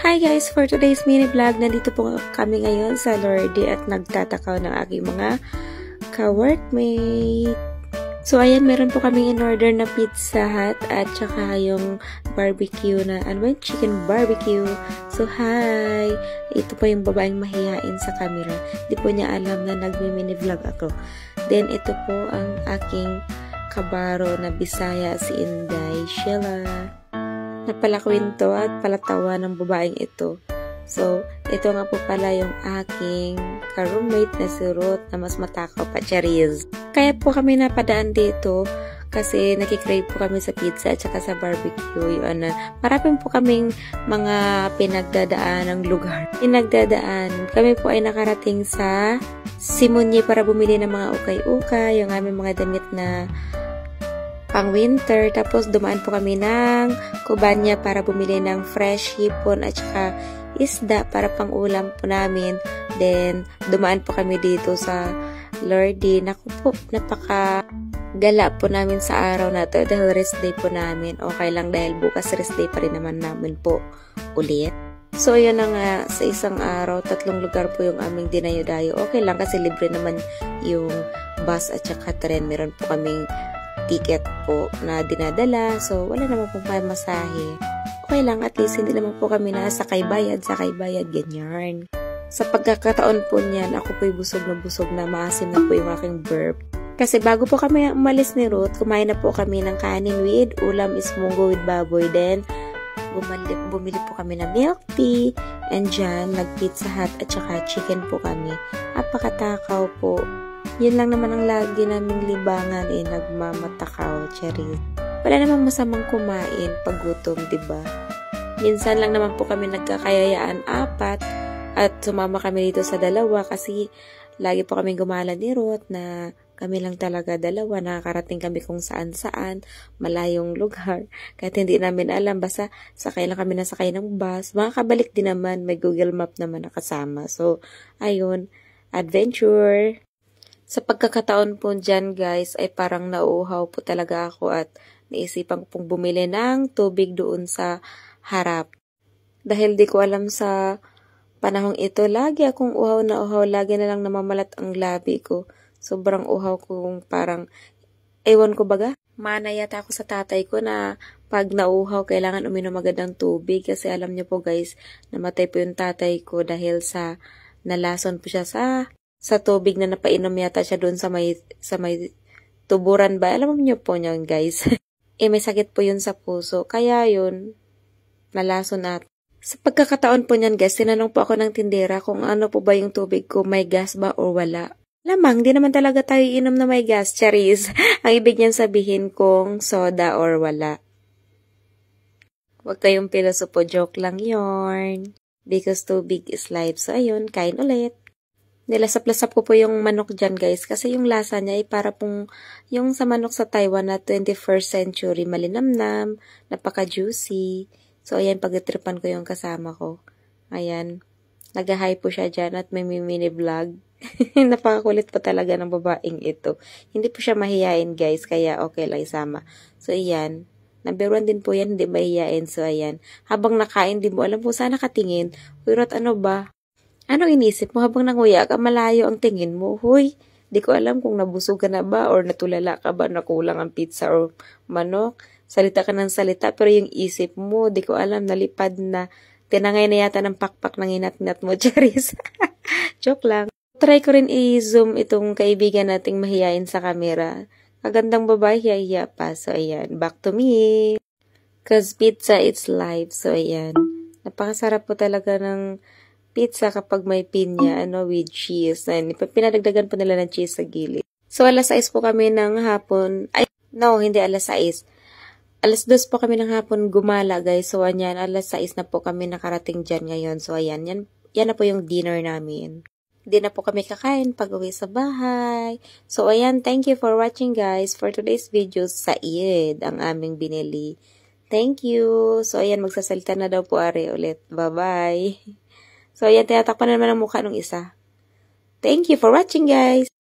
Hi guys! For today's mini vlog, nandito po kami ngayon sa Lordy at nagtatakaw ng aking mga ka-workmate. So ayan, meron po kaming in-order na Pizza Hut at saka yung barbecue na, chicken barbecue. So hi! Ito po yung babaeng mahihain sa camera. Di po niya alam na nagmi-mini vlog ako. Then ito po ang aking kabaro na Bisaya, si Inday Sheila. Napalakwento at palatawa ng babaeng ito. So, ito nga po pala yung aking ka-roommate na si Ruth na mas matakaw pa, Chariz. Kaya po kami napadaan dito kasi nakikrave po kami sa pizza at saka sa barbecue. Maraming po kaming mga pinagdadaan ng lugar. Kami po ay nakarating sa Simonye para bumili ng mga ukay-ukay, yung aming mga damit na pang-winter. Tapos, dumaan po kami ng Kubanya para bumili ng fresh hipon at saka isda para pang-ulam po namin. Then, dumaan po kami dito sa Lordy. Naku po, napaka-gala po namin sa araw na to dahil rest day po namin. Okay lang dahil bukas rest day pa rin naman namin po ulit. So, yun na nga, sa isang araw, 3 lugar po yung aming dinayo-dayo. Okay lang kasi libre naman yung bus at saka tren. Meron po kaming ticket po na dinadala. So, wala naman po masahe. Okay lang, at least hindi naman po kami na sakay bayad, ganyan. Sa pagkakataon po niyan, ako po'y busog na maasim na po yung aking burp. Kasi bago po kami umalis ni Ruth, kumain na po kami ng kanin with ulam is munggo with baboy. Then, bumili po kami ng milk tea. And dyan, nag-Pizza Hut at saka chicken po kami. Napakatakaw po. Yun lang naman ang lagi naming libangan nagmamatakaw, Chariz. Wala namang masamang kumain pag gutom, diba? Minsan lang naman po kami nagkakayayaan 4 at sumama kami dito sa 2 kasi lagi po kami gumala ni Ruth na kami lang talaga 2, nakakarating kami kung saan-saan, malayong lugar. Kahit hindi namin alam, basta sakay lang kami nasakay ng bus. Makakabalik din naman, may Google Map naman nakasama. So, ayun, adventure! Sa pagkakataon po dyan guys, ay parang nauuhaw po talaga ako at naisipan pong bumili ng tubig doon sa harap. Dahil di ko alam sa panahong ito, lagi akong uhaw na uhaw, lagi na lang namamalat ang labi ko. Sobrang uhaw kong parang, ewan ko baga, mana yata ako sa tatay ko na pag nauuhaw, kailangan uminom agad ng tubig. Kasi alam niyo po guys, namatay po yung tatay ko dahil sa nalason po siya sa tubig na napainom yata siya doon sa may tuburan ba? Alam niyo po yun, guys. May sakit po yun sa puso. Kaya yun, nalason at. Sa pagkakataon po niyan, guys, tinanong po ako ng tindera kung ano po ba yung tubig ko, may gas ba o wala. Lamang, di naman talaga tayo inom na may gas, Chariz. Ang ibig niyan sabihin kung soda or wala. Huwag kayong pilosopo, joke lang yon. Because tubig is life. So, ayun, kain ulit. Nilasap-lasap ko po yung manok dyan guys kasi yung lasa niya ay para pong yung sa manok sa Taiwan na 21st century, malinamnam, napaka-juicy. So ayan, pag-tripan ko yung kasama ko. Ayan, nag-hi po siya dyan at may mini vlog. Napakakulit pa talaga ng babaeng ito. Hindi po siya mahihain guys, kaya okay lang isama. So ayan, number 1 din po yan, hindi mahihain. So ayan, habang nakain, di mo alam po saan nakatingin. Uy Ruth, ano ba? Anong inisip mo habang nanguya ka, malayo ang tingin mo? Huy, di ko alam kung nabusog ka na ba or natulala ka ba, nakulang ang pizza or manok. Salita ka ng salita pero yung isip mo, di ko alam, nalipad na. Tinangay na yata ng pakpak ng inat-inat mo, Chariz. Joke lang. Try ko rin i-zoom itong kaibigan nating mahihain sa camera. Kagandang babae, hiya pa. So, ayan, back to me. Cause pizza, it's life. So, ayan. Napakasarap po talaga ng pizza kapag may pinya, with cheese. And pinadagdagan po nila ng cheese sa gilid. So, 6:00 po kami ng hapon. Hindi 6:00. 2:00 po kami ng hapon gumala, guys. So, ayan, 6:00 na po kami nakarating dyan ngayon. So, ayan, yan na po yung dinner namin. Hindi na po kami kakain pag uwi sa bahay. So, ayan, thank you for watching, guys. For today's video, Said ang aming binili. Thank you. So, ayan, magsasalita na daw po Ari ulit. Bye-bye. So, ayan, tinatakpan na naman ang mukha ng isa. Thank you for watching, guys!